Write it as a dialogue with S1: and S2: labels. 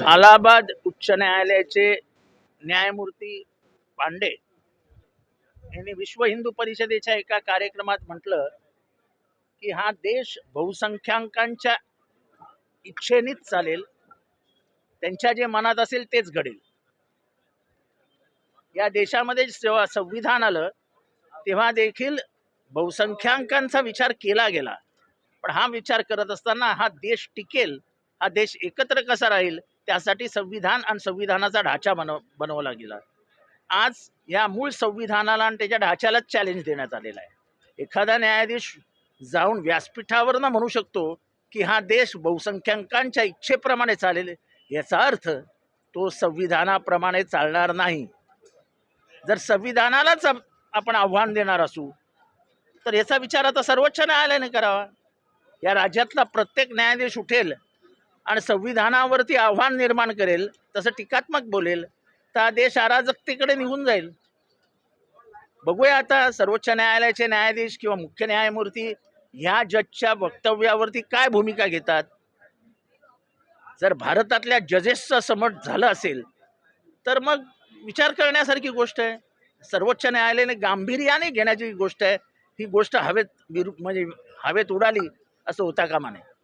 S1: अलाहाबाद उच्च न्यायालयाचे न्यायमूर्ती पांडे यांनी विश्व हिंदू परिषदेच्या एका कार्यक्रमात म्हटलं की हा देश बहुसंख्याकांच्या इच्छेनेच चालेल, त्यांच्या जे मनात असेल तेच घडेल. या देशामध्ये जेव्हा संविधान आलं तेव्हा देखील बहुसंख्याकांचा विचार केला गेला, पण हा विचार करत असताना हा देश टिकेल, हा देश एकत्र कसा राहील, त्यासाठी संविधान आणि संविधानाचा ढाचा बनवला गेला. आज या मूळ संविधानाला आणि त्याच्या ढाच्यालाच चॅलेंज देण्यात आलेला आहे. एखादा न्यायाधीश जाऊन व्यासपीठावर म्हणू शकतो की हा देश बहुसंख्याकांच्या इच्छेप्रमाणे चालेल, याचा अर्थ तो संविधानाप्रमाणे चालणार नाही. जर संविधानालाच आपण आव्हान देणार असू तर याचा विचार आता सर्वोच्च न्यायालयाने करावा. या राज्यातला प्रत्येक न्यायाधीश उठेल आणि संविधानावरती आव्हान निर्माण करेल, तसं टीकात्मक बोलेल, तर हा देश अराजकतेकडे निघून जाईल. बघूया आता सर्वोच्च न्यायालयाचे न्यायाधीश किंवा मुख्य न्यायमूर्ती ह्या जजच्या वक्तव्यावरती काय भूमिका घेतात. जर भारतातल्या जजेसचं समट झालं असेल तर मग विचार करण्यासारखी गोष्ट आहे. सर्वोच्च न्यायालयाने गांभीर्याने घेण्याची गोष्ट आहे. ही गोष्ट हवेत म्हणजे हवेत उडाली असं होता कामा नये.